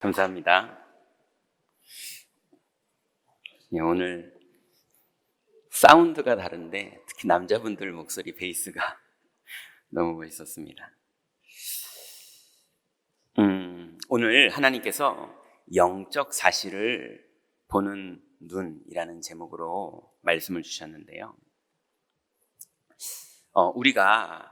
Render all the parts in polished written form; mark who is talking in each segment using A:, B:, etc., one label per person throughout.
A: 감사합니다. 오늘 사운드가 다른데 특히 남자분들 목소리 베이스가 너무 멋있었습니다. 오늘 하나님께서 영적 사실을 보는 눈이라는 제목으로 말씀을 주셨는데요. 우리가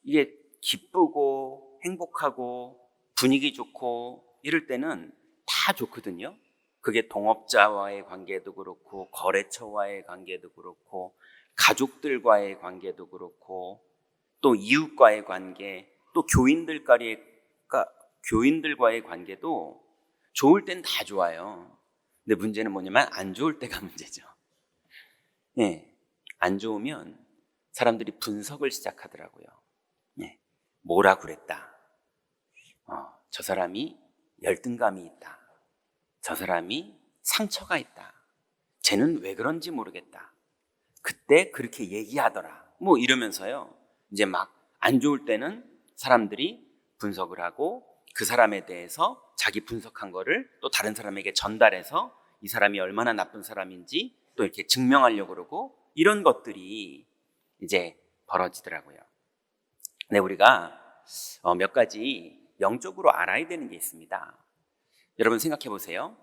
A: 이게 기쁘고 행복하고 분위기 좋고 이럴 때는 다 좋거든요. 그게 동업자와의 관계도 그렇고 거래처와의 관계도 그렇고 가족들과의 관계도 그렇고 또 이웃과의 관계, 또 교인들과의 관계도 좋을 땐 다 좋아요. 근데 문제는 뭐냐면 안 좋을 때가 문제죠. 안 좋으면 사람들이 분석을 시작하더라고요. 뭐라 그랬다. 저 사람이 열등감이 있다. 저 사람이 상처가 있다. 쟤는 왜 그런지 모르겠다. 그때 그렇게 얘기하더라. 뭐 이러면서요. 이제 막 안 좋을 때는 사람들이 분석을 하고 그 사람에 대해서 자기 분석한 거를 또 다른 사람에게 전달해서 이 사람이 얼마나 나쁜 사람인지 또 이렇게 증명하려고 그러고 이런 것들이 이제 벌어지더라고요. 근데 우리가 몇 가지 영적으로 알아야 되는 게 있습니다. 여러분 생각해 보세요.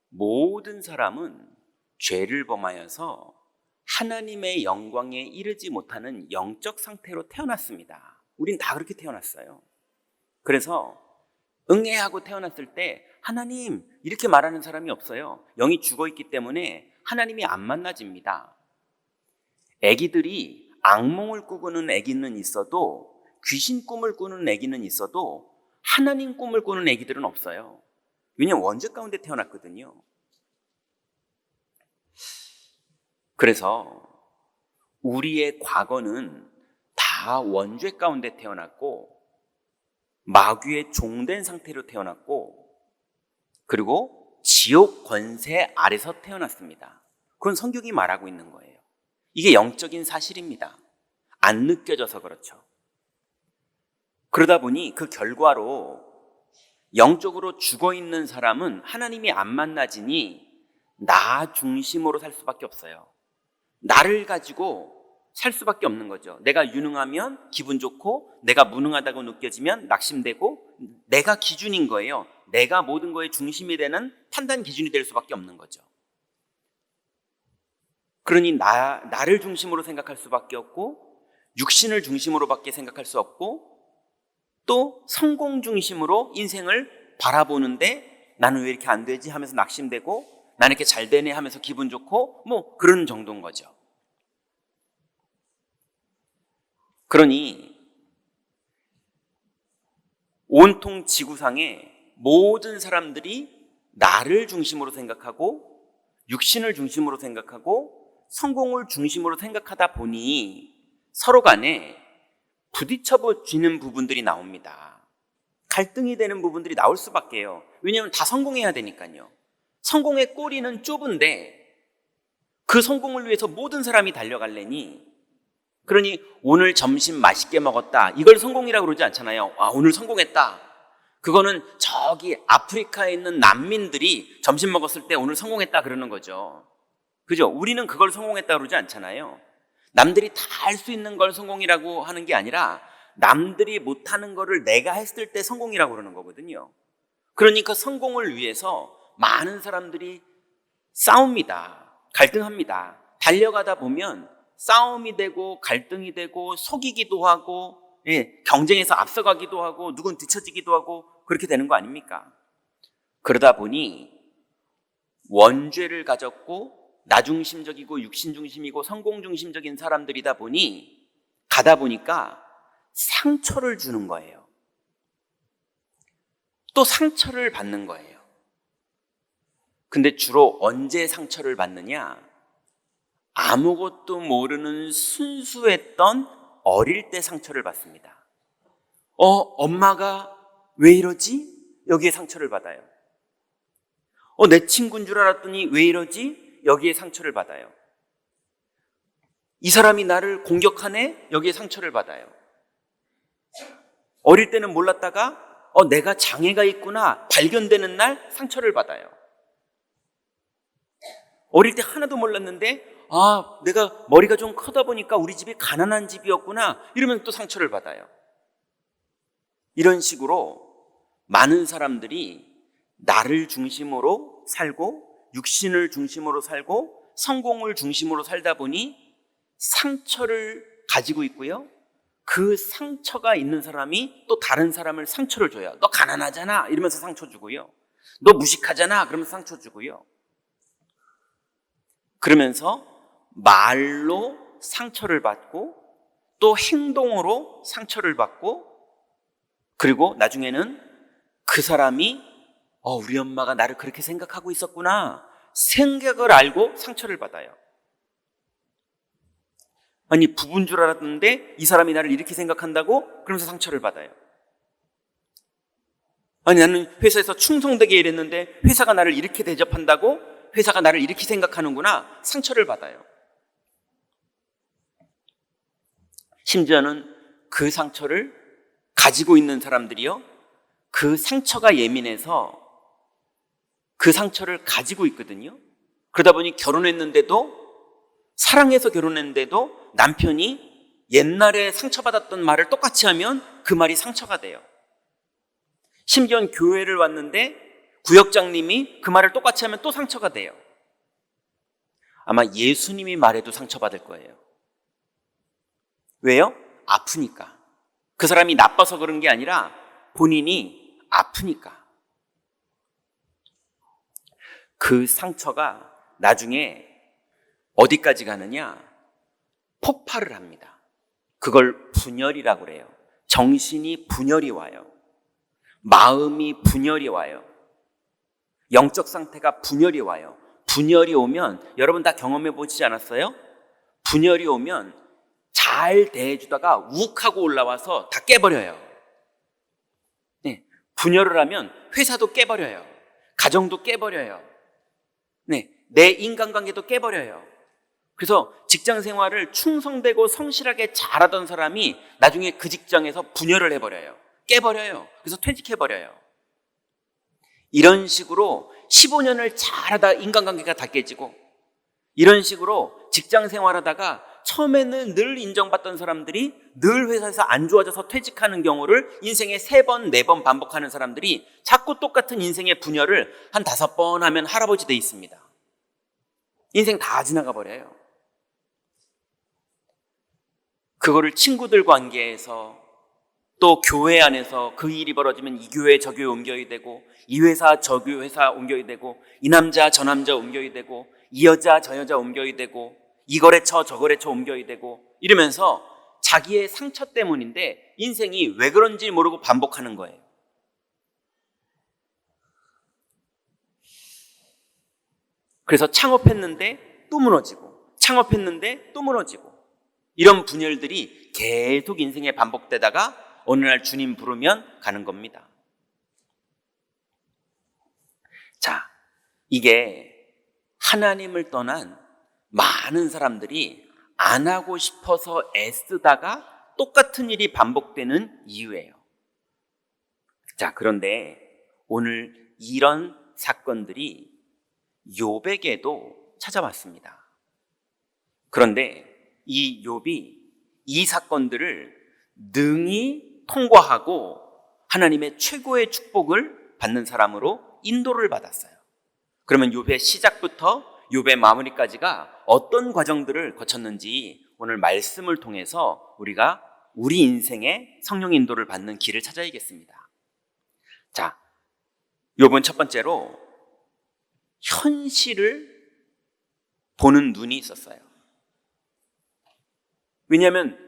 A: 모든 사람은 죄를 범하여서 하나님의 영광에 이르지 못하는 영적 상태로 태어났습니다. 우린 다 그렇게 태어났어요. 그래서 응애하고 태어났을 때 하나님 이렇게 말하는 사람이 없어요. 영이 죽어있기 때문에 하나님이 안 만나집니다. 아기들이 악몽을 꾸는 아기는 있어도 귀신 꿈을 꾸는 아기는 있어도 하나님 꿈을 꾸는 아기들은 없어요. 왜냐하면 원죄 가운데 태어났거든요. 그래서 우리의 과거는 다 원죄 가운데 태어났고 마귀의 종된 상태로 태어났고 그리고 지옥 권세 아래서 태어났습니다. 그건 성경이 말하고 있는 거예요. 이게 영적인 사실입니다. 안 느껴져서 그렇죠. 그러다 보니 그 결과로 영적으로 죽어있는 사람은 하나님이 안 만나지니 나 중심으로 살 수밖에 없어요. 나를 가지고 살 수밖에 없는 거죠. 내가 유능하면 기분 좋고 내가 무능하다고 느껴지면 낙심되고 내가 기준인 거예요. 내가 모든 거의 중심이 되는 판단 기준이 될 수밖에 없는 거죠. 그러니 나를 중심으로 생각할 수밖에 없고 육신을 중심으로밖에 생각할 수 없고 또 성공 중심으로 인생을 바라보는데 나는 왜 이렇게 안 되지 하면서 낙심되고 나는 이렇게 잘 되네 하면서 기분 좋고 뭐 그런 정도인 거죠. 그러니 온통 지구상의 모든 사람들이 나를 중심으로 생각하고 육신을 중심으로 생각하고 성공을 중심으로 생각하다 보니 서로 간에 부딪혀지는 부분들이 나옵니다. 갈등이 되는 부분들이 나올 수밖에요. 왜냐하면 다 성공해야 되니까요. 성공의 꼬리는 좁은데 그 성공을 위해서 모든 사람이 달려갈래니 그러니 오늘 점심 맛있게 먹었다 이걸 성공이라고 그러지 않잖아요. 오늘 성공했다. 그거는 저기 아프리카에 있는 난민들이 점심 먹었을 때 오늘 성공했다 그러는 거죠. 그죠? 우리는 그걸 성공했다 그러지 않잖아요. 남들이 다 할 수 있는 걸 성공이라고 하는 게 아니라 남들이 못하는 거를 내가 했을 때 성공이라고 그러는 거거든요. 그러니까 성공을 위해서 많은 사람들이 싸웁니다. 갈등합니다. 달려가다 보면 싸움이 되고 갈등이 되고 속이기도 하고 경쟁에서 앞서가기도 하고 누군 뒤처지기도 하고 그렇게 되는 거 아닙니까? 그러다 보니 원죄를 가졌고 나중심적이고 육신중심이고 성공중심적인 사람들이다 보니 가다 보니까 상처를 주는 거예요. 또 상처를 받는 거예요. 근데 주로 언제 상처를 받느냐? 아무것도 모르는 순수했던 어릴 때 상처를 받습니다. 엄마가 왜 이러지? 여기에 상처를 받아요. 내 친구인 줄 알았더니 왜 이러지? 여기에 상처를 받아요. 이 사람이 나를 공격하네? 여기에 상처를 받아요. 어릴 때는 몰랐다가 내가 장애가 있구나 발견되는 날 상처를 받아요. 어릴 때 하나도 몰랐는데 내가 머리가 좀 크다 보니까 우리 집이 가난한 집이었구나 이러면 또 상처를 받아요. 이런 식으로 많은 사람들이 나를 중심으로 살고 육신을 중심으로 살고 성공을 중심으로 살다 보니 상처를 가지고 있고요. 그 상처가 있는 사람이 또 다른 사람을 상처를 줘요. 너 가난하잖아 이러면서 상처 주고요. 너 무식하잖아 그러면서 상처 주고요. 그러면서 말로 상처를 받고 또 행동으로 상처를 받고 그리고 나중에는 그 사람이 우리 엄마가 나를 그렇게 생각하고 있었구나 생각을 알고 상처를 받아요. 아니 부부인 줄 알았는데 이 사람이 나를 이렇게 생각한다고? 그러면서 상처를 받아요. 아니 나는 회사에서 충성되게 일했는데 회사가 나를 이렇게 대접한다고? 회사가 나를 이렇게 생각하는구나 상처를 받아요. 심지어는 그 상처를 가지고 있는 사람들이요 그 상처가 예민해서 그 상처를 가지고 있거든요. 그러다 보니 결혼했는데도 사랑해서 결혼했는데도 남편이 옛날에 상처받았던 말을 똑같이 하면 그 말이 상처가 돼요. 심지어는 교회를 왔는데 구역장님이 그 말을 똑같이 하면 또 상처가 돼요. 아마 예수님이 말해도 상처받을 거예요. 왜요? 아프니까. 그 사람이 나빠서 그런 게 아니라 본인이 아프니까. 그 상처가 나중에 어디까지 가느냐? 폭발을 합니다. 그걸 분열이라고 그래요. 정신이 분열이 와요. 마음이 분열이 와요. 영적 상태가 분열이 와요. 분열이 오면 여러분 다 경험해 보시지 않았어요? 분열이 오면 잘 대해주다가 욱하고 올라와서 다 깨버려요. 네, 분열을 하면 회사도 깨버려요. 가정도 깨버려요. 네, 내 인간관계도 깨버려요. 그래서 직장 생활을 충성되고 성실하게 잘하던 사람이 나중에 그 직장에서 분열을 해버려요. 깨버려요. 그래서 퇴직해버려요. 이런 식으로 15년을 잘하다 인간관계가 다 깨지고 이런 식으로 직장 생활하다가 처음에는 늘 인정받던 사람들이 늘 회사에서 안 좋아져서 퇴직하는 경우를 인생에 3번, 4번 반복하는 사람들이 자꾸 똑같은 인생의 분열을 한 5번 하면 할아버지 돼 있습니다. 인생 다 지나가 버려요. 그거를 친구들 관계에서 또 교회 안에서 그 일이 벌어지면 이 교회 저 교회 옮겨야 되고 이 회사 저 회사 옮겨야 되고 이 남자 저 남자 옮겨야 되고 이 여자 저 여자 옮겨야 되고 이 거래처 저 거래처 옮겨야 되고 이러면서 자기의 상처 때문인데 인생이 왜 그런지 모르고 반복하는 거예요. 그래서 창업했는데 또 무너지고 창업했는데 또 무너지고 이런 분열들이 계속 인생에 반복되다가 어느 날 주님 부르면 가는 겁니다. 자, 이게 하나님을 떠난 많은 사람들이 안 하고 싶어서 애쓰다가 똑같은 일이 반복되는 이유예요. 자, 그런데 오늘 이런 사건들이 욥에게도 찾아왔습니다. 그런데 이 욥이 이 사건들을 능히 통과하고 하나님의 최고의 축복을 받는 사람으로 인도를 받았어요. 그러면 욥의 시작부터 욥의 마무리까지가 어떤 과정들을 거쳤는지 오늘 말씀을 통해서 우리가 우리 인생의 성령 인도를 받는 길을 찾아야겠습니다. 자, 욥은 첫 번째로 현실을 보는 눈이 있었어요. 왜냐하면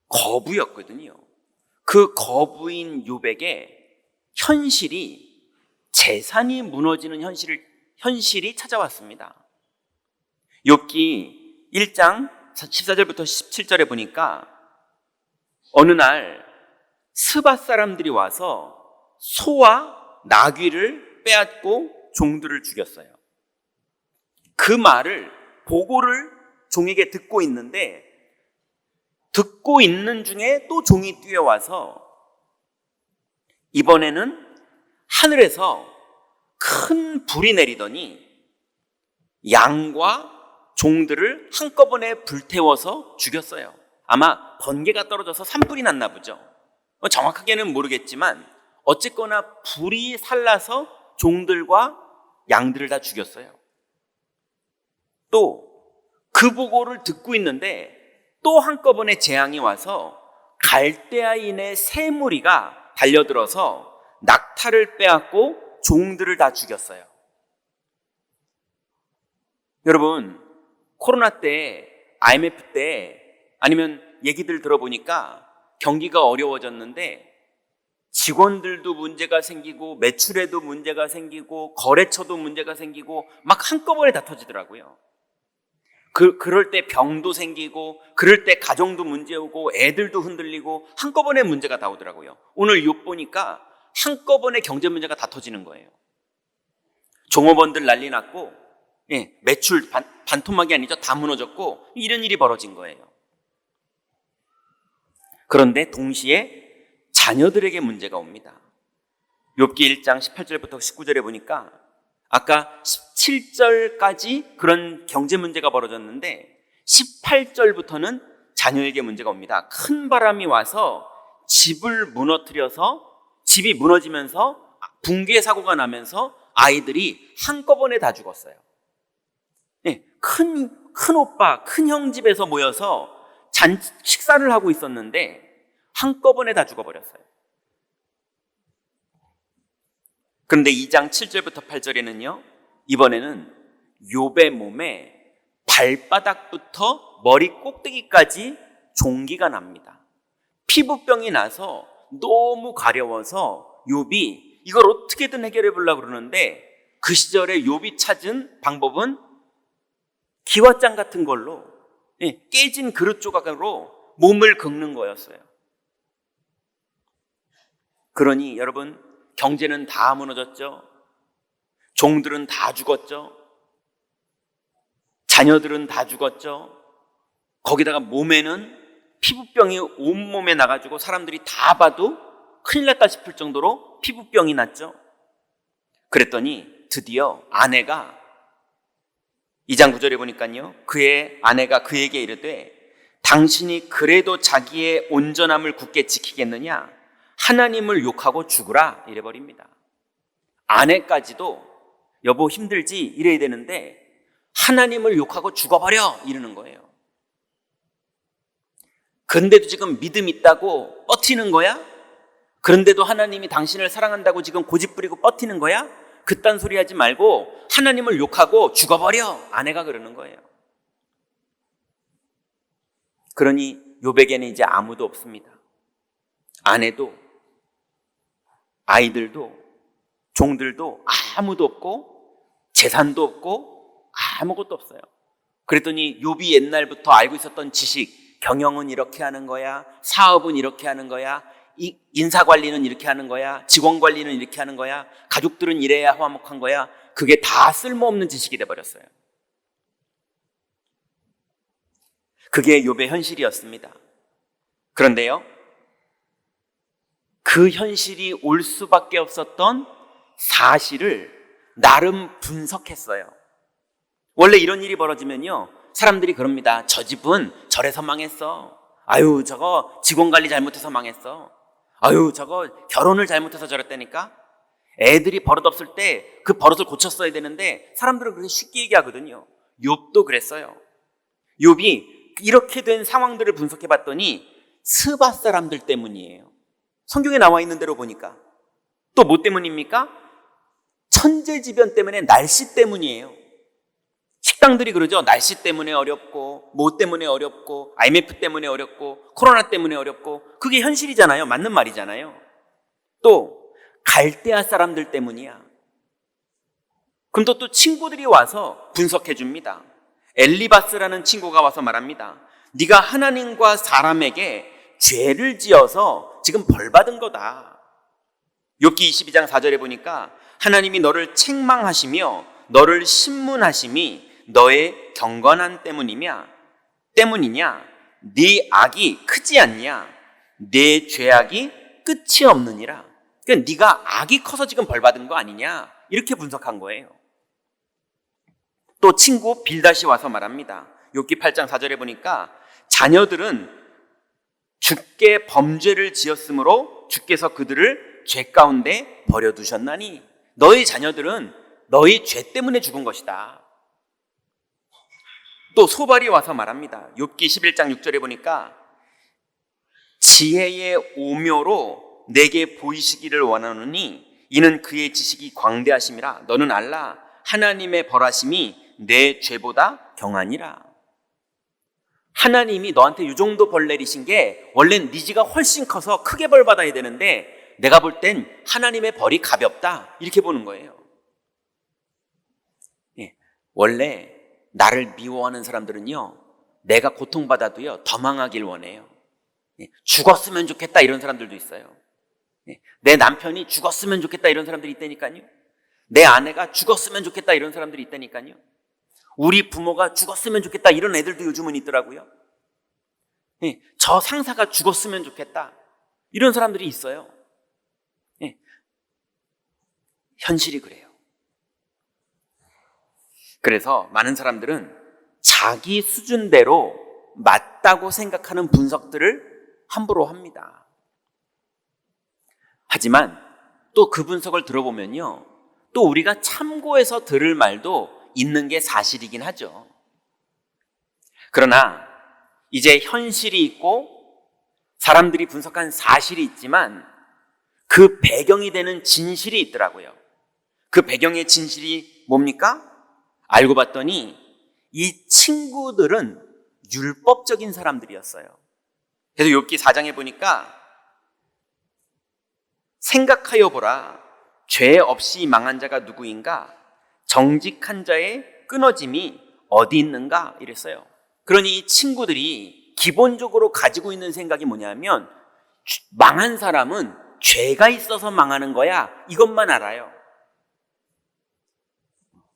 A: 거부였거든요. 그 거부인 욥에게 현실이 재산이 무너지는 현실이 찾아왔습니다. 욥기 1장 14절부터 17절에 보니까 어느 날 스바 사람들이 와서 소와 나귀를 빼앗고 종들을 죽였어요. 그 말을 보고를 종에게 듣고 있는데 듣고 있는 중에 또 종이 뛰어와서 이번에는 하늘에서 큰 불이 내리더니 양과 종들을 한꺼번에 불태워서 죽였어요. 아마 번개가 떨어져서 산불이 났나 보죠. 정확하게는 모르겠지만 어쨌거나 불이 살라서 종들과 양들을 다 죽였어요. 또 그 보고를 듣고 있는데 또 한꺼번에 재앙이 와서 갈대아인의 세 무리가 달려들어서 낙타를 빼앗고 종들을 다 죽였어요. 여러분, 코로나 때, IMF 때 아니면 얘기들 들어보니까 경기가 어려워졌는데 직원들도 문제가 생기고 매출에도 문제가 생기고 거래처도 문제가 생기고 막 한꺼번에 다 터지더라고요. 그럴 때 병도 생기고 그럴 때 가정도 문제 오고 애들도 흔들리고 한꺼번에 문제가 다 오더라고요. 오늘 욥 보니까 한꺼번에 경제 문제가 다 터지는 거예요. 종업원들 난리 났고 매출 반토막이 아니죠. 다 무너졌고 이런 일이 벌어진 거예요. 그런데 동시에 자녀들에게 문제가 옵니다. 욥기 1장 18절부터 19절에 보니까 아까 17절까지 그런 경제 문제가 벌어졌는데 18절부터는 자녀에게 문제가 옵니다. 큰 바람이 와서 집을 무너뜨려서 집이 무너지면서 붕괴 사고가 나면서 아이들이 한꺼번에 다 죽었어요. 큰 오빠, 큰 형 집에서 모여서 식사를 하고 있었는데 한꺼번에 다 죽어버렸어요. 그런데 2장 7절부터 8절에는요, 이번에는 욥의 몸에 발바닥부터 머리 꼭대기까지 종기가 납니다. 피부병이 나서 너무 가려워서 욥이 이걸 어떻게든 해결해 보려고 그러는데 그 시절에 욥이 찾은 방법은 기왓장 같은 걸로 깨진 그릇 조각으로 몸을 긁는 거였어요. 그러니 여러분, 경제는 다 무너졌죠. 종들은 다 죽었죠. 자녀들은 다 죽었죠. 거기다가 몸에는 피부병이 온몸에 나가지고 사람들이 다 봐도 큰일 났다 싶을 정도로 피부병이 났죠. 그랬더니 드디어 아내가 2장 9절에 보니까요, 그의 아내가 그에게 이르되 당신이 그래도 자기의 온전함을 굳게 지키겠느냐? 하나님을 욕하고 죽으라 이래버립니다. 아내까지도 여보 힘들지 이래야 되는데 하나님을 욕하고 죽어버려 이러는 거예요. 그런데도 지금 믿음 있다고 뻗티는 거야? 그런데도 하나님이 당신을 사랑한다고 지금 고집 부리고 뻗티는 거야? 그딴 소리 하지 말고 하나님을 욕하고 죽어버려 아내가 그러는 거예요. 그러니 욥에게는 이제 아무도 없습니다. 아내도 아이들도 종들도 아무도 없고 재산도 없고 아무것도 없어요. 그랬더니 욥이 옛날부터 알고 있었던 지식, 경영은 이렇게 하는 거야, 사업은 이렇게 하는 거야, 인사관리는 이렇게 하는 거야, 직원관리는 이렇게 하는 거야, 가족들은 이래야 화목한 거야, 그게 다 쓸모없는 지식이 돼버렸어요. 그게 욥의 현실이었습니다. 그런데요, 그 현실이 올 수밖에 없었던 사실을 나름 분석했어요. 원래 이런 일이 벌어지면요, 사람들이 그럽니다. 저 집은 저래서 망했어. 아유, 저거 직원 관리 잘못해서 망했어. 아유, 저거 결혼을 잘못해서 저랬다니까. 애들이 버릇없을 때 그 버릇을 고쳤어야 되는데 사람들은 그렇게 쉽게 얘기하거든요. 욥도 그랬어요. 욥이 이렇게 된 상황들을 분석해 봤더니 스바 사람들 때문이에요. 성경에 나와 있는 대로 보니까. 또 뭐 때문입니까? 천재지변 때문에, 날씨 때문이에요. 식당들이 그러죠. 날씨 때문에 어렵고, 뭐 때문에 어렵고, IMF 때문에 어렵고, 코로나 때문에 어렵고. 그게 현실이잖아요. 맞는 말이잖아요. 또 갈대아 사람들 때문이야. 그럼 또 친구들이 와서 분석해 줍니다. 엘리바스라는 친구가 와서 말합니다. 네가 하나님과 사람에게 죄를 지어서 지금 벌 받은 거다. 욥기 22장 4절에 보니까 하나님이 너를 책망하시며 너를 신문하심이 너의 경건한 때문이냐? 네 악이 크지 않냐? 네 죄악이 끝이 없느니라. 그러니까 네가 악이 커서 지금 벌 받은 거 아니냐, 이렇게 분석한 거예요. 또 친구 빌닷이 와서 말합니다. 욥기 8장 4절에 보니까 자녀들은 주께 범죄를 지었으므로 주께서 그들을 죄 가운데 버려두셨나니 너희 자녀들은 너희 죄 때문에 죽은 것이다. 또 소발이 와서 말합니다. 욥기 11장 6절에 보니까 지혜의 오묘로 내게 보이시기를 원하노니 이는 그의 지식이 광대하심이라. 너는 알라 하나님의 벌하심이 내 죄보다 경하니라. 하나님이 너한테 이 정도 벌 내리신 게 원래는 네 죄가 훨씬 커서 크게 벌 받아야 되는데 내가 볼 땐 하나님의 벌이 가볍다, 이렇게 보는 거예요. 예, 원래 나를 미워하는 사람들은요, 내가 고통받아도요 더 망하길 원해요. 예, 죽었으면 좋겠다 이런 사람들도 있어요. 예, 내 남편이 죽었으면 좋겠다 이런 사람들이 있다니까요. 내 아내가 죽었으면 좋겠다 이런 사람들이 있다니까요. 우리 부모가 죽었으면 좋겠다 이런 애들도 요즘은 있더라고요. 예, 저 상사가 죽었으면 좋겠다 이런 사람들이 있어요. 예, 현실이 그래요. 그래서 많은 사람들은 자기 수준대로 맞다고 생각하는 분석들을 함부로 합니다. 하지만 또 그 분석을 들어보면요, 또 우리가 참고해서 들을 말도 있는 게 사실이긴 하죠. 그러나 이제 현실이 있고 사람들이 분석한 사실이 있지만 그 배경이 되는 진실이 있더라고요. 그 배경의 진실이 뭡니까? 알고 봤더니 이 친구들은 율법적인 사람들이었어요. 그래서 욥기 4장에 보니까 생각하여 보라, 죄 없이 망한 자가 누구인가? 정직한 자의 끊어짐이 어디 있는가? 이랬어요. 그러니 이 친구들이 기본적으로 가지고 있는 생각이 뭐냐면 망한 사람은 죄가 있어서 망하는 거야, 이것만 알아요.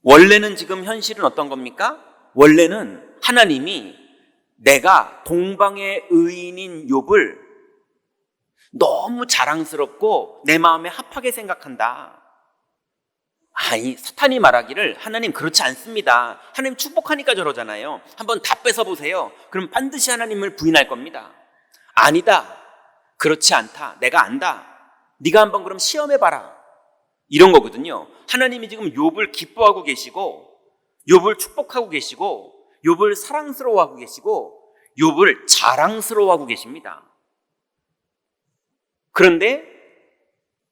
A: 원래는 지금 현실은 어떤 겁니까? 원래는 하나님이 내가 동방의 의인인 욥을 너무 자랑스럽고 내 마음에 합하게 생각한다. 아니, 사탄이 말하기를 하나님 그렇지 않습니다. 하나님 축복하니까 저러잖아요. 한번 다 뺏어보세요. 그럼 반드시 하나님을 부인할 겁니다. 아니다, 그렇지 않다, 내가 안다, 네가 한번 그럼 시험해봐라, 이런 거거든요. 하나님이 지금 욥을 기뻐하고 계시고 욥을 축복하고 계시고 욥을 사랑스러워하고 계시고 욥을 자랑스러워하고 계십니다. 그런데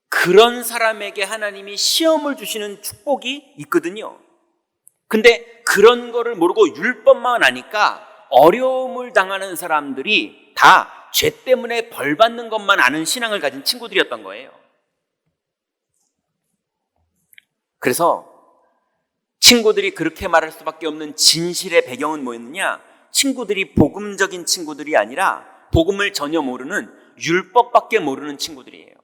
A: 그런 사람에게 하나님이 시험을 주시는 축복이 있거든요. 근데 그런 거를 모르고 율법만 아니까 어려움을 당하는 사람들이 다 죄 때문에 벌 받는 것만 아는 신앙을 가진 친구들이었던 거예요. 그래서 친구들이 그렇게 말할 수밖에 없는 진실의 배경은 뭐였느냐? 친구들이 복음적인 친구들이 아니라 복음을 전혀 모르는 율법밖에 모르는 친구들이에요.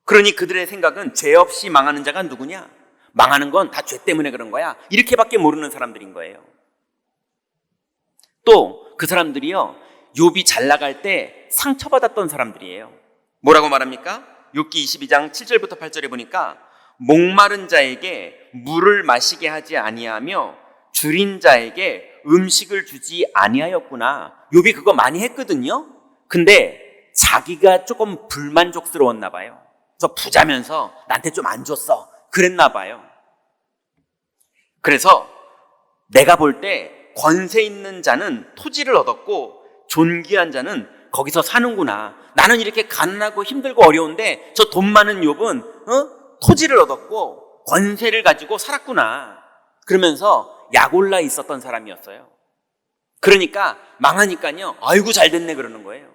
A: 그러니 그들의 생각은 죄 없이 망하는 자가 누구냐? 망하는 건 다 죄 때문에 그런 거야, 이렇게밖에 모르는 사람들인 거예요. 또 그 사람들이요, 욥이 잘 나갈 때 상처받았던 사람들이에요. 뭐라고 말합니까? 욥기 22장 7절부터 8절에 보니까 목마른 자에게 물을 마시게 하지 아니하며 줄인 자에게 음식을 주지 아니하였구나. 욥이 그거 많이 했거든요. 근데 자기가 조금 불만족스러웠나 봐요. 그래서 부자면서 나한테 좀 안 줬어, 그랬나 봐요. 그래서 내가 볼 때 권세 있는 자는 토지를 얻었고 존귀한 자는 거기서 사는구나. 나는 이렇게 가난하고 힘들고 어려운데 저 돈 많은 욥은 토지를 얻었고 권세를 가지고 살았구나, 그러면서 약 올라 있었던 사람이었어요. 그러니까 망하니까요, 아이고 잘 됐네 그러는 거예요.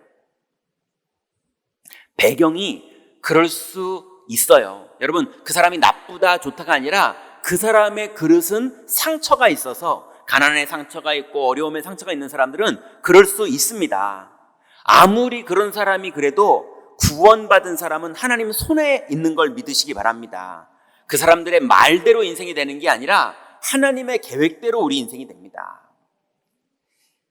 A: 배경이 그럴 수 있어요. 여러분, 그 사람이 나쁘다 좋다가 아니라 그 사람의 그릇은 상처가 있어서, 가난의 상처가 있고 어려움의 상처가 있는 사람들은 그럴 수 있습니다. 아무리 그런 사람이 그래도 구원받은 사람은 하나님 손에 있는 걸 믿으시기 바랍니다. 그 사람들의 말대로 인생이 되는 게 아니라 하나님의 계획대로 우리 인생이 됩니다.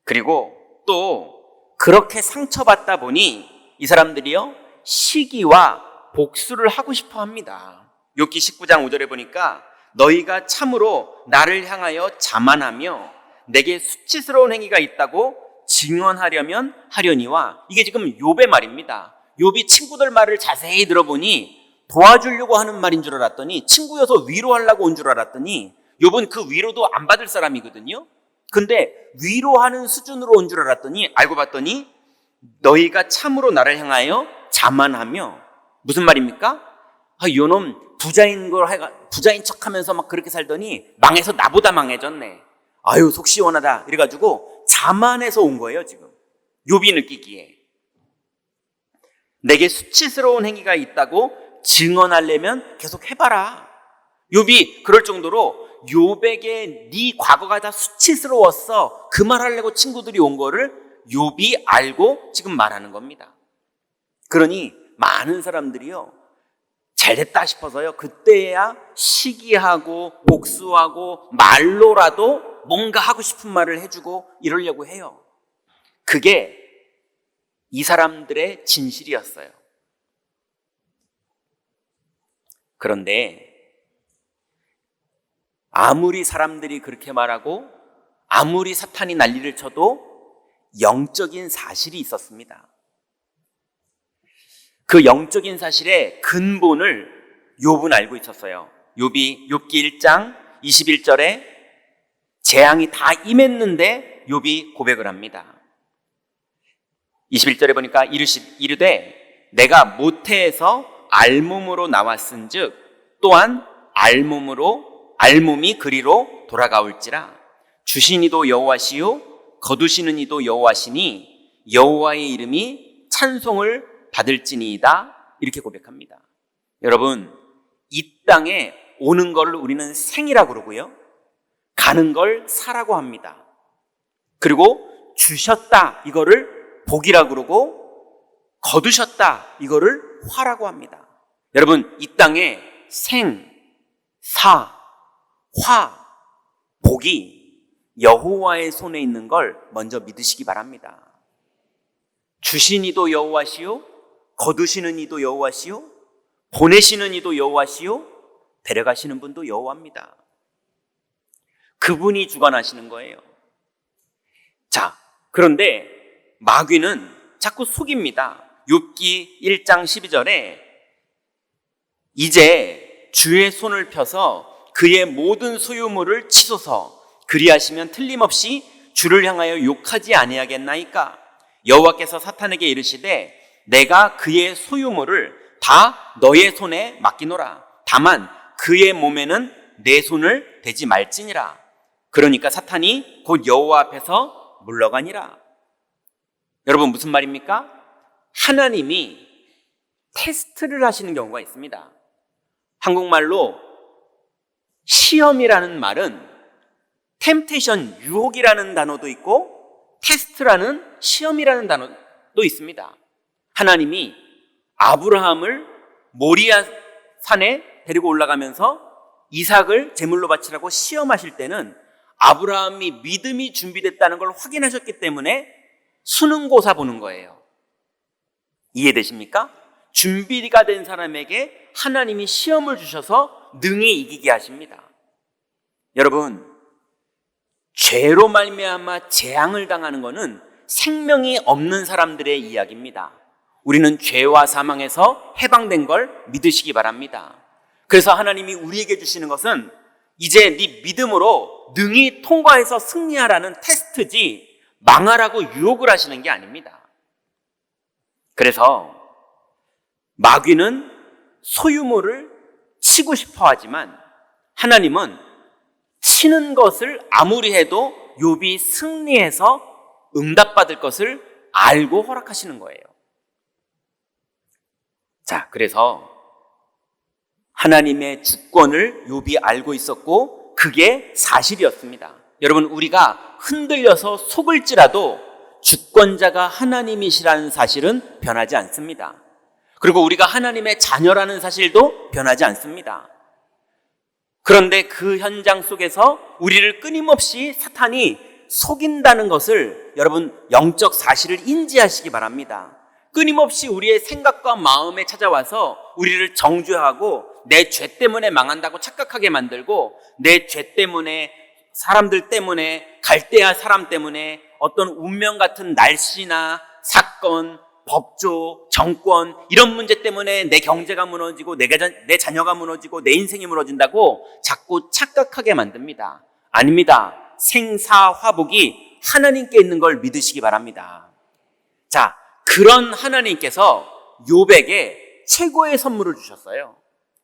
A: 그리고 또 그렇게 상처받다 보니 이 사람들이요, 시기와 복수를 하고 싶어 합니다. 욥기 19장 5절에 보니까 너희가 참으로 나를 향하여 자만하며 내게 수치스러운 행위가 있다고 증언하려면 하려니와, 이게 지금 욥의 말입니다. 욥이 친구들 말을 자세히 들어보니 도와주려고 하는 말인 줄 알았더니, 친구여서 위로하려고 온 줄 알았더니 욥은 그 위로도 안 받을 사람이거든요. 근데 위로하는 수준으로 온 줄 알았더니 알고 봤더니 너희가 참으로 나를 향하여 자만하며, 무슨 말입니까? 요놈 부자인 척하면서 막 그렇게 살더니 망해서 나보다 망해졌네. 아유 속 시원하다 이래가지고 자만해서 온 거예요. 지금 욥이 느끼기에 내게 수치스러운 행위가 있다고 증언하려면 계속 해봐라. 욥이 그럴 정도로 욥에게 네 과거가 다 수치스러웠어, 그 말하려고 친구들이 온 거를 욥이 알고 지금 말하는 겁니다. 그러니 많은 사람들이요, 잘됐다 싶어서요, 그때야 시기하고 복수하고 말로라도 뭔가 하고 싶은 말을 해주고 이러려고 해요. 그게 이 사람들의 진실이었어요. 그런데 아무리 사람들이 그렇게 말하고 아무리 사탄이 난리를 쳐도 영적인 사실이 있었습니다. 그 영적인 사실의 근본을 욥은 알고 있었어요. 욥기 1장 21절에 재앙이 다 임했는데 욥이 고백을 합니다. 21절에 보니까 이르되 내가 모태에서 알몸으로 나왔은즉 또한 알몸이 그리로 돌아가올지라. 주신 이도 여호와시요 거두시는 이도 여호와시니 여호와의 이름이 찬송을 받을지니이다. 이렇게 고백합니다. 여러분, 이 땅에 오는 것을 우리는 생이라고 그러고요, 가는 걸 사라고 합니다. 그리고 주셨다 이거를 복이라고 그러고, 거두셨다 이거를 화라고 합니다. 여러분, 이 땅에 생, 사, 화, 복이 여호와의 손에 있는 걸 먼저 믿으시기 바랍니다. 주신 이도 여호와시요 거두시는 이도 여호와시요 보내시는 이도 여호와시요 데려가시는 분도 여호와입니다. 그분이 주관하시는 거예요. 자, 그런데 마귀는 자꾸 속입니다. 욥기 1장 12절에 이제 주의 손을 펴서 그의 모든 소유물을 치소서, 그리하시면 틀림없이 주를 향하여 욕하지 아니하겠나이까. 여호와께서 사탄에게 이르시되 내가 그의 소유물을 다 너의 손에 맡기노라. 다만 그의 몸에는 내 손을 대지 말지니라. 그러니까 사탄이 곧 여호와 앞에서 물러가니라. 여러분, 무슨 말입니까? 하나님이 테스트를 하시는 경우가 있습니다. 한국말로 시험이라는 말은 템테이션, 유혹이라는 단어도 있고 테스트라는 시험이라는 단어도 있습니다. 하나님이 아브라함을 모리아 산에 데리고 올라가면서 이삭을 제물로 바치라고 시험하실 때는 아브라함이 믿음이 준비됐다는 걸 확인하셨기 때문에 수능고사 보는 거예요. 이해되십니까? 준비가 된 사람에게 하나님이 시험을 주셔서 능히 이기게 하십니다. 여러분, 죄로 말미암아 재앙을 당하는 것은 생명이 없는 사람들의 이야기입니다. 우리는 죄와 사망에서 해방된 걸 믿으시기 바랍니다. 그래서 하나님이 우리에게 주시는 것은 이제 네 믿음으로 능히 통과해서 승리하라는 테스트지 망하라고 유혹을 하시는 게 아닙니다. 그래서 마귀는 소유물을 치고 싶어 하지만 하나님은 치는 것을 아무리 해도 욥이 승리해서 응답받을 것을 알고 허락하시는 거예요. 자, 그래서 하나님의 주권을 욥이 알고 있었고 그게 사실이었습니다. 여러분, 우리가 흔들려서 속을지라도 주권자가 하나님이시라는 사실은 변하지 않습니다. 그리고 우리가 하나님의 자녀라는 사실도 변하지 않습니다. 그런데 그 현장 속에서 우리를 끊임없이 사탄이 속인다는 것을 여러분 영적 사실을 인지하시기 바랍니다. 끊임없이 우리의 생각과 마음에 찾아와서 우리를 정죄하고 내 죄 때문에 망한다고 착각하게 만들고 내 죄 때문에 사람들 때문에 갈대아 사람 때문에 어떤 운명 같은 날씨나 사건, 법조, 정권 이런 문제 때문에 내 경제가 무너지고 내 자녀가 무너지고 내 인생이 무너진다고 자꾸 착각하게 만듭니다. 아닙니다. 생사화복이 하나님께 있는 걸 믿으시기 바랍니다. 자, 그런 하나님께서 욥에게 최고의 선물을 주셨어요.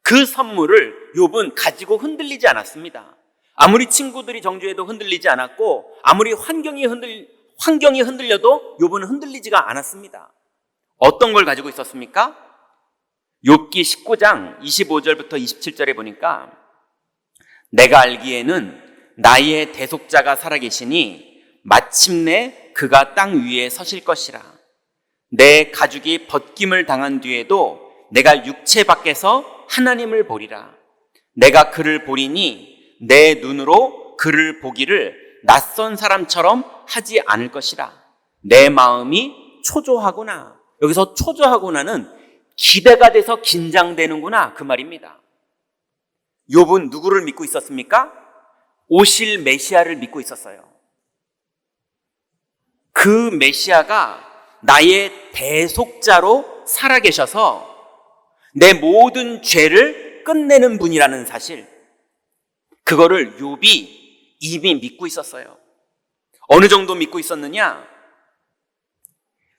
A: 그 선물을 욥은 가지고 흔들리지 않았습니다. 아무리 친구들이 정죄해도 흔들리지 않았고 아무리 환경이 흔들려도 욥은 흔들리지가 않았습니다. 어떤 걸 가지고 있었습니까? 욥기 19장 25절부터 27절에 보니까 내가 알기에는 나의 대속자가 살아계시니 마침내 그가 땅 위에 서실 것이라. 내 가죽이 벗김을 당한 뒤에도 내가 육체 밖에서 하나님을 보리라. 내가 그를 보리니 내 눈으로 그를 보기를 낯선 사람처럼 하지 않을 것이라. 내 마음이 초조하구나. 여기서 초조하구나는 기대가 돼서 긴장되는구나 그 말입니다. 욥은 누구를 믿고 있었습니까? 오실 메시아를 믿고 있었어요. 그 메시아가 나의 대속자로 살아계셔서 내 모든 죄를 끝내는 분이라는 사실, 그거를 욥이 이미 믿고 있었어요. 어느 정도 믿고 있었느냐?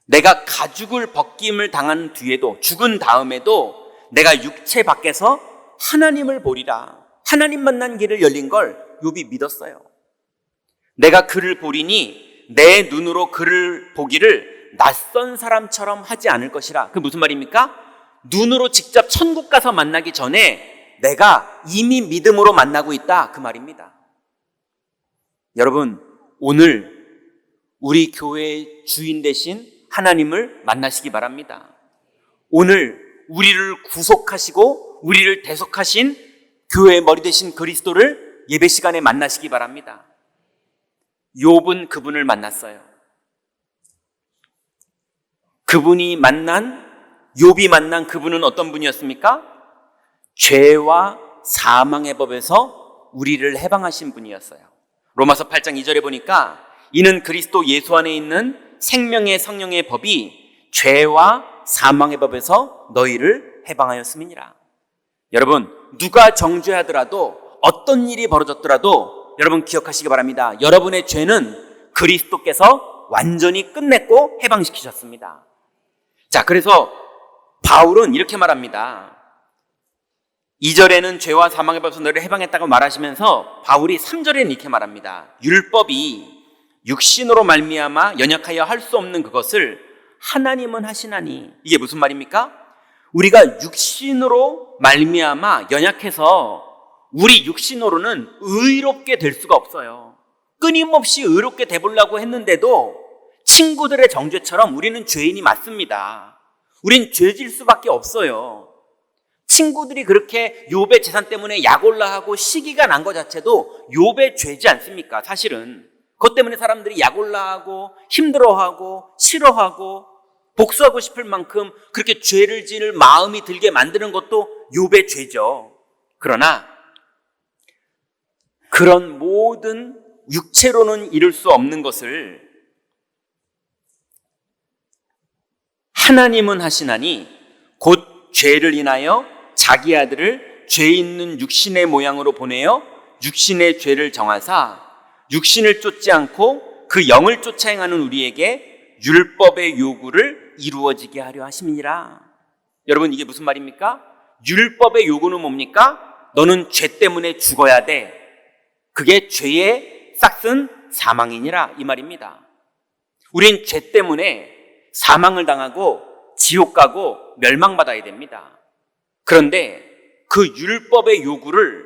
A: 내가 가죽을 벗김을 당한 뒤에도, 죽은 다음에도 내가 육체 밖에서 하나님을 보리라. 하나님 만난 길을 열린 걸 욥이 믿었어요. 내가 그를 보리니 내 눈으로 그를 보기를 낯선 사람처럼 하지 않을 것이라. 그게 무슨 말입니까? 눈으로 직접 천국 가서 만나기 전에 내가 이미 믿음으로 만나고 있다 그 말입니다. 여러분, 오늘 우리 교회의 주인 되신 하나님을 만나시기 바랍니다. 오늘 우리를 구속하시고 우리를 대속하신 교회의 머리 되신 그리스도를 예배 시간에 만나시기 바랍니다. 욥은 그분을 만났어요. 욥이 만난 그분은 어떤 분이었습니까? 죄와 사망의 법에서 우리를 해방하신 분이었어요. 로마서 8장 2절에 보니까 이는 그리스도 예수 안에 있는 생명의 성령의 법이 죄와 사망의 법에서 너희를 해방하였음이니라. 여러분, 누가 정죄하더라도 어떤 일이 벌어졌더라도 여러분 기억하시기 바랍니다. 여러분의 죄는 그리스도께서 완전히 끝냈고 해방시키셨습니다. 자, 그래서 바울은 이렇게 말합니다. 2절에는 죄와 사망의 법에서 너희를 해방했다고 말하시면서 바울이 3절에는 이렇게 말합니다. 율법이 육신으로 말미암아 연약하여 할 수 없는 그것을 하나님은 하시나니. 이게 무슨 말입니까? 우리가 육신으로 말미암아 연약해서 우리 육신으로는 의롭게 될 수가 없어요. 끊임없이 의롭게 돼보려고 했는데도 친구들의 정죄처럼 우리는 죄인이 맞습니다. 우린 죄질 수밖에 없어요. 친구들이 그렇게 욥의 재산 때문에 약올라하고 시기가 난 것 자체도 욥의 죄지 않습니까? 사실은 그것 때문에 사람들이 약올라하고 힘들어하고 싫어하고 복수하고 싶을 만큼 그렇게 죄를 지을 마음이 들게 만드는 것도 욥의 죄죠. 그러나 그런 모든 육체로는 이룰 수 없는 것을 하나님은 하시나니 곧 죄를 인하여 자기 아들을 죄 있는 육신의 모양으로 보내어 육신의 죄를 정하사 육신을 쫓지 않고 그 영을 쫓아 행하는 우리에게 율법의 요구를 이루어지게 하려 하심이니라. 여러분, 이게 무슨 말입니까? 율법의 요구는 뭡니까? 너는 죄 때문에 죽어야 돼. 그게 죄의 싹슨 사망이니라 이 말입니다. 우린 죄 때문에 사망을 당하고 지옥 가고 멸망받아야 됩니다. 그런데 그 율법의 요구를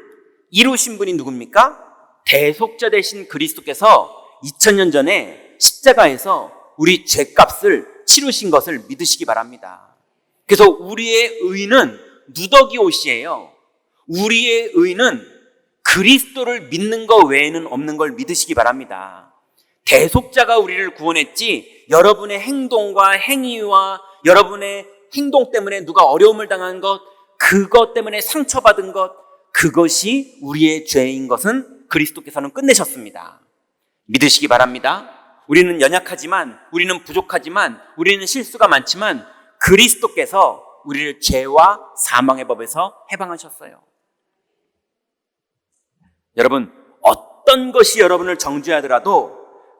A: 이루신 분이 누굽니까? 대속자 되신 그리스도께서 2000년 전에 십자가에서 우리 죄값을 치르신 것을 믿으시기 바랍니다. 그래서 우리의 의는 누더기 옷이에요. 우리의 의는 그리스도를 믿는 것 외에는 없는 걸 믿으시기 바랍니다. 대속자가 우리를 구원했지 여러분의 행동과 행위와 여러분의 행동 때문에 누가 어려움을 당한 것, 그것 때문에 상처받은 것, 그것이 우리의 죄인 것은 그리스도께서는 끝내셨습니다. 믿으시기 바랍니다. 우리는 연약하지만, 우리는 부족하지만, 우리는 실수가 많지만 그리스도께서 우리를 죄와 사망의 법에서 해방하셨어요. 여러분, 어떤 것이 여러분을 정죄하더라도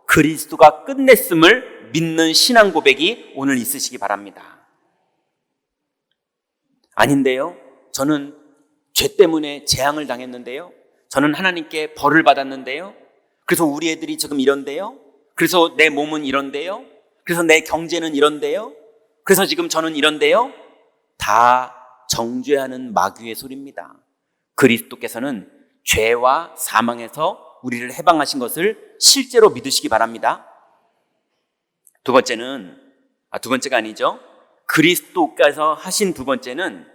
A: 그리스도가 끝냈음을 믿는 신앙 고백이 오늘 있으시기 바랍니다. 아닌데요, 저는 죄 때문에 재앙을 당했는데요, 저는 하나님께 벌을 받았는데요, 그래서 우리 애들이 지금 이런데요, 그래서 내 몸은 이런데요, 그래서 내 경제는 이런데요, 그래서 지금 저는 이런데요. 다 정죄하는 마귀의 소리입니다. 그리스도께서는 죄와 사망에서 우리를 해방하신 것을 실제로 믿으시기 바랍니다. 두 번째가 아니죠. 그리스도께서 하신 두 번째는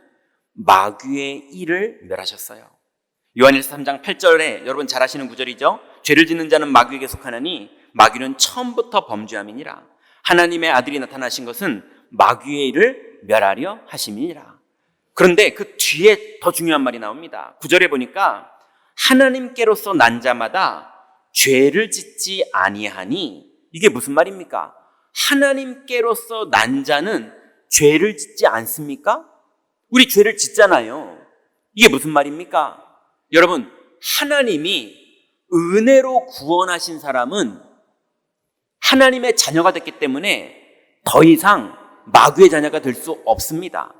A: 마귀의 일을 멸하셨어요. 요한일서 3장 8절에 여러분 잘 아시는 구절이죠. 죄를 짓는 자는 마귀에게 속하나니 마귀는 처음부터 범죄함이니라. 하나님의 아들이 나타나신 것은 마귀의 일을 멸하려 하심이니라. 그런데 그 뒤에 더 중요한 말이 나옵니다. 9절에 보니까 하나님께로서 난 자마다 죄를 짓지 아니하니, 이게 무슨 말입니까? 하나님께로서 난 자는 죄를 짓지 않습니까? 우리 죄를 짓잖아요. 이게 무슨 말입니까? 여러분, 하나님이 은혜로 구원하신 사람은 하나님의 자녀가 됐기 때문에 더 이상 마귀의 자녀가 될 수 없습니다.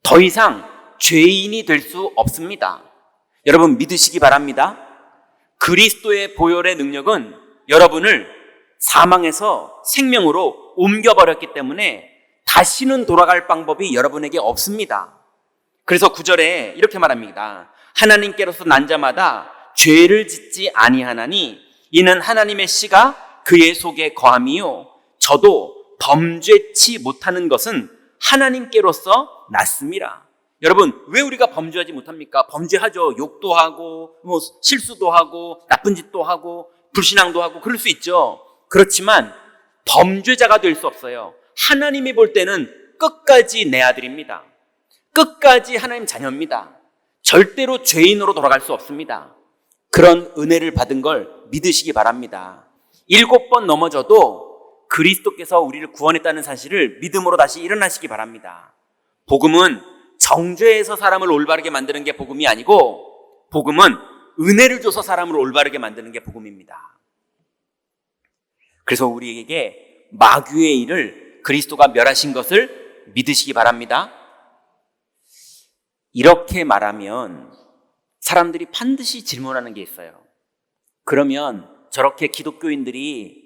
A: 더 이상 죄인이 될 수 없습니다. 여러분 믿으시기 바랍니다. 그리스도의 보혈의 능력은 여러분을 사망에서 생명으로 옮겨버렸기 때문에 다시는 돌아갈 방법이 여러분에게 없습니다. 그래서 9절에 이렇게 말합니다. 하나님께로서 난 자마다 죄를 짓지 아니하나니 이는 하나님의 씨가 그의 속에 거함이요 저도 범죄치 못하는 것은 하나님께로서 났음이라. 여러분, 왜 우리가 범죄하지 못합니까? 범죄하죠. 욕도 하고 실수도 하고 나쁜 짓도 하고 불신앙도 하고 그럴 수 있죠. 그렇지만 범죄자가 될 수 없어요. 하나님이 볼 때는 끝까지 내 아들입니다. 끝까지 하나님 자녀입니다. 절대로 죄인으로 돌아갈 수 없습니다. 그런 은혜를 받은 걸 믿으시기 바랍니다. 7번 넘어져도 그리스도께서 우리를 구원했다는 사실을 믿음으로 다시 일어나시기 바랍니다. 복음은 정죄에서 사람을 올바르게 만드는 게 복음이 아니고, 복음은 은혜를 줘서 사람을 올바르게 만드는 게 복음입니다. 그래서 우리에게 마귀의 일을 그리스도가 멸하신 것을 믿으시기 바랍니다. 이렇게 말하면 사람들이 반드시 질문하는 게 있어요. 그러면 저렇게 기독교인들이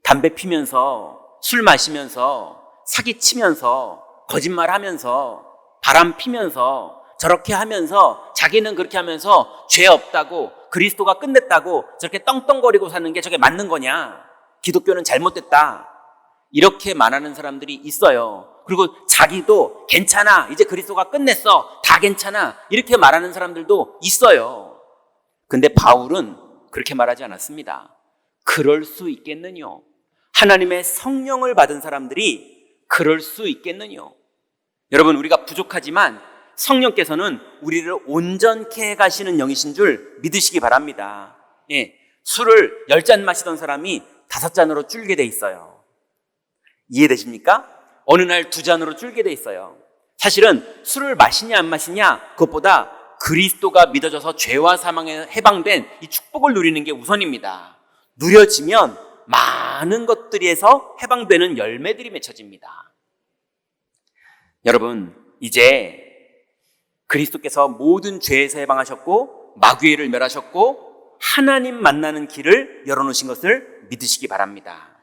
A: 담배 피면서 술 마시면서 사기치면서 거짓말하면서 바람 피면서 저렇게 하면서 자기는 그렇게 하면서 죄 없다고 그리스도가 끝냈다고 저렇게 떵떵거리고 사는 게 저게 맞는 거냐? 기독교는 잘못됐다. 이렇게 말하는 사람들이 있어요. 그리고 자기도 괜찮아. 이제 그리스도가 끝냈어. 다 괜찮아. 이렇게 말하는 사람들도 있어요. 근데 바울은 그렇게 말하지 않았습니다. 그럴 수 있겠느냐? 하나님의 성령을 받은 사람들이 그럴 수 있겠느냐? 여러분, 우리가 부족하지만 성령께서는 우리를 온전케 해가시는 영이신 줄 믿으시기 바랍니다. 술을 10잔 마시던 사람이 5잔으로 줄게 돼 있어요. 이해되십니까? 어느 날 2잔으로 줄게 돼 있어요. 사실은 술을 마시냐 안 마시냐 그것보다 그리스도가 믿어져서 죄와 사망에 해방된 이 축복을 누리는 게 우선입니다. 누려지면 많은 것들에서 해방되는 열매들이 맺혀집니다. 여러분, 이제 그리스도께서 모든 죄에서 해방하셨고 마귀를 멸하셨고 하나님 만나는 길을 열어놓으신 것을 믿으시기 바랍니다.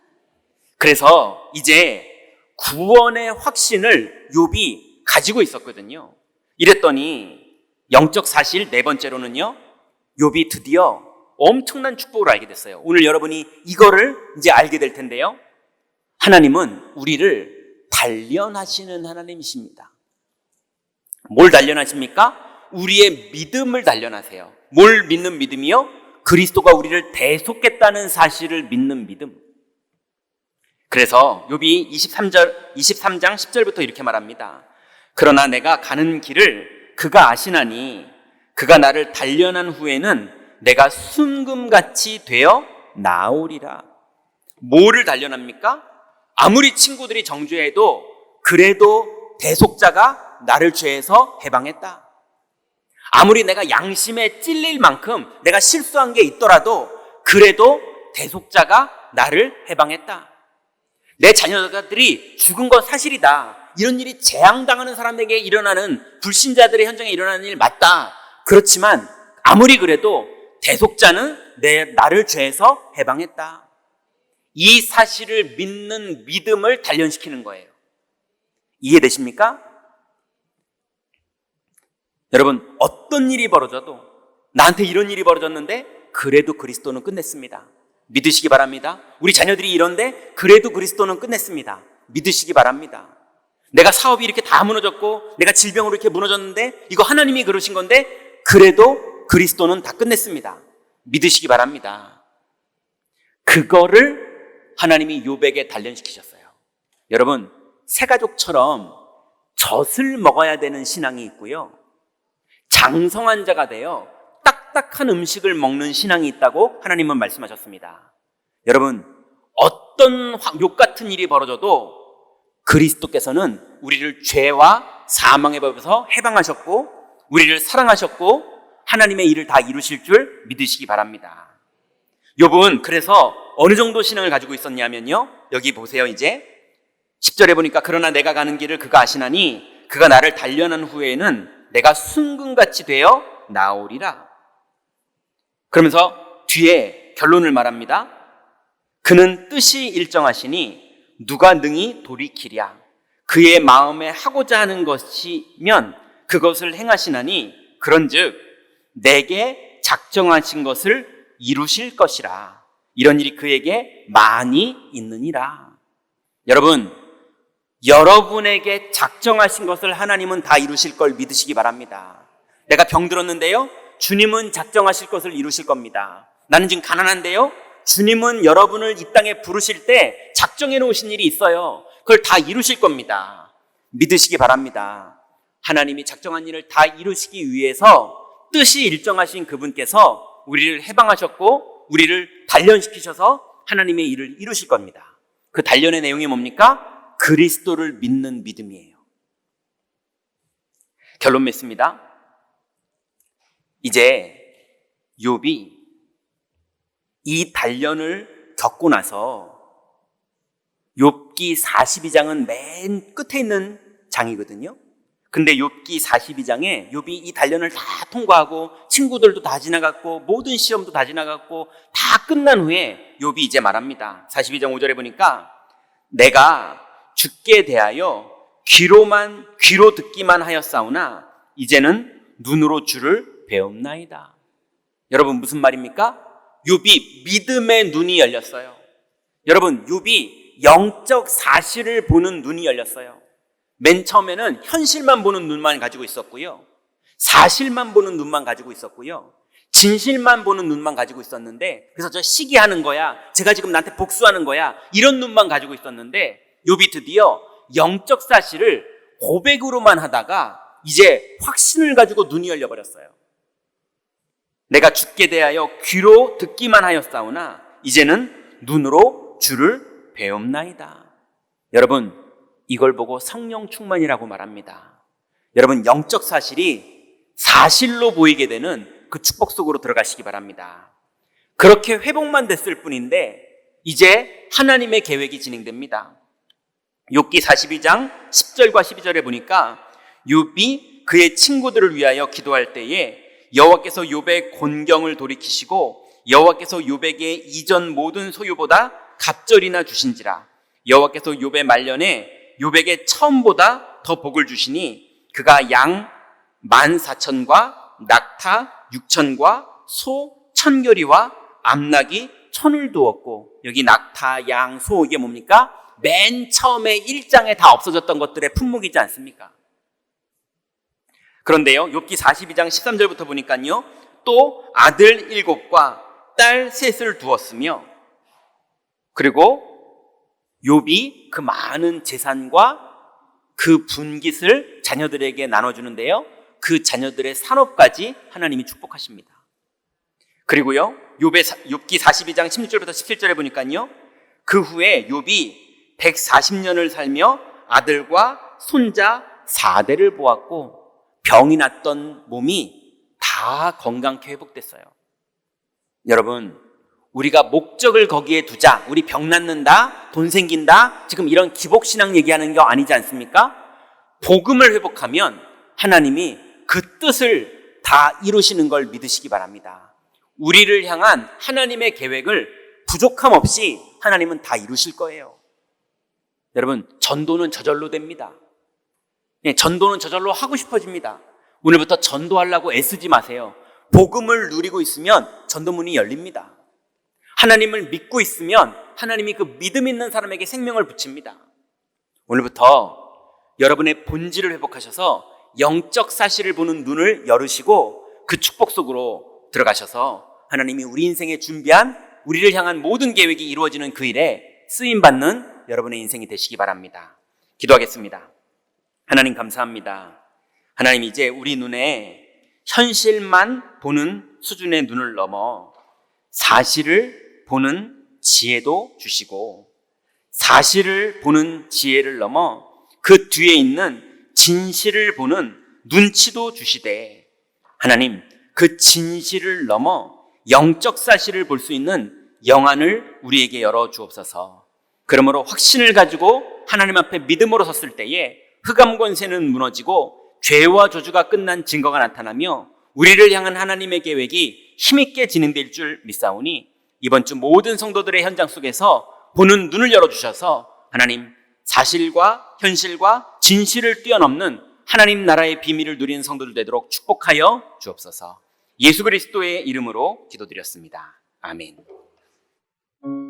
A: 그래서 이제 구원의 확신을 욥이 가지고 있었거든요. 이랬더니 영적 사실 네 번째로는요, 욥이 드디어 엄청난 축복을 알게 됐어요. 오늘 여러분이 이거를 이제 알게 될 텐데요. 하나님은 우리를 단련하시는 하나님이십니다. 뭘 단련하십니까? 우리의 믿음을 단련하세요. 뭘 믿는 믿음이요? 그리스도가 우리를 대속했다는 사실을 믿는 믿음. 그래서 욥이 23장 10절부터 이렇게 말합니다. 그러나 내가 가는 길을 그가 아시나니 그가 나를 단련한 후에는 내가 순금같이 되어 나오리라. 뭐를 단련합니까? 아무리 친구들이 정죄해도 그래도 대속자가 나를 죄에서 해방했다. 아무리 내가 양심에 찔릴 만큼 내가 실수한 게 있더라도 그래도 대속자가 나를 해방했다. 내 자녀들이 죽은 건 사실이다. 이런 일이 재앙당하는 사람에게 일어나는 불신자들의 현장에 일어나는 일 맞다. 그렇지만 아무리 그래도 대속자는 나를 죄에서 해방했다. 이 사실을 믿는 믿음을 단련시키는 거예요. 이해되십니까? 여러분, 어떤 일이 벌어져도 나한테 이런 일이 벌어졌는데 그래도 그리스도는 끝냈습니다. 믿으시기 바랍니다. 우리 자녀들이 이런데 그래도 그리스도는 끝냈습니다. 믿으시기 바랍니다. 내가 사업이 이렇게 다 무너졌고 내가 질병으로 이렇게 무너졌는데 이거 하나님이 그러신 건데 그래도 그리스도는 다 끝냈습니다. 믿으시기 바랍니다. 그거를 하나님이 욥에게 단련시키셨어요. 여러분, 새가족처럼 젖을 먹어야 되는 신앙이 있고요, 장성한 자가 되어 딱딱한 음식을 먹는 신앙이 있다고 하나님은 말씀하셨습니다. 여러분, 어떤 욥 같은 일이 벌어져도 그리스도께서는 우리를 죄와 사망의 법에서 해방하셨고 우리를 사랑하셨고 하나님의 일을 다 이루실 줄 믿으시기 바랍니다. 욥은 그래서 어느 정도 신앙을 가지고 있었냐면요, 여기 보세요. 이제 10절에 보니까 그러나 내가 가는 길을 그가 아시나니 그가 나를 단련한 후에는 내가 순금같이 되어 나오리라. 그러면서 뒤에 결론을 말합니다. 그는 뜻이 일정하시니 누가 능히 돌이키랴. 그의 마음에 하고자 하는 것이면 그것을 행하시나니 그런즉 내게 작정하신 것을 이루실 것이라. 이런 일이 그에게 많이 있느니라. 여러분, 여러분에게 작정하신 것을 하나님은 다 이루실 걸 믿으시기 바랍니다. 내가 병들었는데요, 주님은 작정하실 것을 이루실 겁니다. 나는 지금 가난한데요, 주님은 여러분을 이 땅에 부르실 때 작정해 놓으신 일이 있어요. 그걸 다 이루실 겁니다. 믿으시기 바랍니다. 하나님이 작정한 일을 다 이루시기 위해서 뜻이 일정하신 그분께서 우리를 해방하셨고 우리를 단련시키셔서 하나님의 일을 이루실 겁니다. 그 단련의 내용이 뭡니까? 그리스도를 믿는 믿음이에요. 결론 맺습니다. 이제 욥이 이 단련을 겪고 나서 욥기 42장은 맨 끝에 있는 장이거든요. 근데 욥기 42장에 욥이 이 단련을 다 통과하고 친구들도 다 지나갔고 모든 시험도 다 지나갔고 다 끝난 후에 욥이 이제 말합니다. 42장 5절에 보니까 내가 죽게 대하여 귀로 듣기만 하였사오나 이제는 눈으로 주를 배움나이다. 여러분, 무슨 말입니까? 욥이 믿음의 눈이 열렸어요. 여러분, 욥이 영적 사실을 보는 눈이 열렸어요. 맨 처음에는 현실만 보는 눈만 가지고 있었고요, 사실만 보는 눈만 가지고 있었고요, 진실만 보는 눈만 가지고 있었는데, 그래서 저 시기하는 거야, 제가 지금 나한테 복수하는 거야, 이런 눈만 가지고 있었는데 욥이 드디어 영적 사실을 고백으로만 하다가 이제 확신을 가지고 눈이 열려버렸어요. 내가 죽게 대하여 귀로 듣기만 하였사오나 이제는 눈으로 주를 배움나이다. 여러분, 이걸 보고 성령 충만이라고 말합니다. 여러분, 영적 사실이 사실로 보이게 되는 그 축복 속으로 들어가시기 바랍니다. 그렇게 회복만 됐을 뿐인데 이제 하나님의 계획이 진행됩니다. 욥기 42장 10절과 12절에 보니까 욥이 그의 친구들을 위하여 기도할 때에 여호와께서 욥의 곤경을 돌이키시고 여호와께서 욥에게 이전 모든 소유보다 갑절이나 주신지라. 여호와께서 욥의 말년에 욥에게 처음보다 더 복을 주시니 그가 양 14,000과 낙타 6,000과 소 1,000결이와 암낙이 1,000을 두었고, 여기 낙타, 양, 소, 이게 뭡니까? 맨 처음에 1장에 다 없어졌던 것들의 품목이지 않습니까? 그런데요, 욥기 42장 13절부터 보니까요, 또 아들 7과 딸 3을 두었으며, 그리고 욥이 그 많은 재산과 그 분깃을 자녀들에게 나눠주는데요. 그 자녀들의 산업까지 하나님이 축복하십니다. 그리고요, 욥기 42장 16절부터 17절에 보니까요, 그 후에 욥이 140년을 살며 아들과 손자 4대를 보았고 병이 났던 몸이 다 건강케 회복됐어요. 여러분, 우리가 목적을 거기에 두자, 우리 병 낫는다, 돈 생긴다, 지금 이런 기복신앙 얘기하는 게 아니지 않습니까? 복음을 회복하면 하나님이 그 뜻을 다 이루시는 걸 믿으시기 바랍니다. 우리를 향한 하나님의 계획을 부족함 없이 하나님은 다 이루실 거예요. 여러분, 전도는 저절로 됩니다. 전도는 저절로 하고 싶어집니다. 오늘부터 전도하려고 애쓰지 마세요. 복음을 누리고 있으면 전도문이 열립니다. 하나님을 믿고 있으면 하나님이 그 믿음 있는 사람에게 생명을 붙입니다. 오늘부터 여러분의 본질을 회복하셔서 영적 사실을 보는 눈을 열으시고 그 축복 속으로 들어가셔서 하나님이 우리 인생에 준비한 우리를 향한 모든 계획이 이루어지는 그 일에 쓰임받는 여러분의 인생이 되시기 바랍니다. 기도하겠습니다. 하나님 감사합니다. 하나님, 이제 우리 눈에 현실만 보는 수준의 눈을 넘어 사실을 보는 지혜도 주시고 사실을 보는 지혜를 넘어 그 뒤에 있는 진실을 보는 눈치도 주시되 하나님, 그 진실을 넘어 영적 사실을 볼 수 있는 영안을 우리에게 열어 주옵소서. 그러므로 확신을 가지고 하나님 앞에 믿음으로 섰을 때에 흑암 권세는 무너지고 죄와 저주가 끝난 증거가 나타나며 우리를 향한 하나님의 계획이 힘있게 진행될 줄 믿사오니 이번 주 모든 성도들의 현장 속에서 보는 눈을 열어주셔서 하나님, 사실과 현실과 진실을 뛰어넘는 하나님 나라의 비밀을 누리는 성도들 되도록 축복하여 주옵소서. 예수 그리스도의 이름으로 기도드렸습니다. 아멘.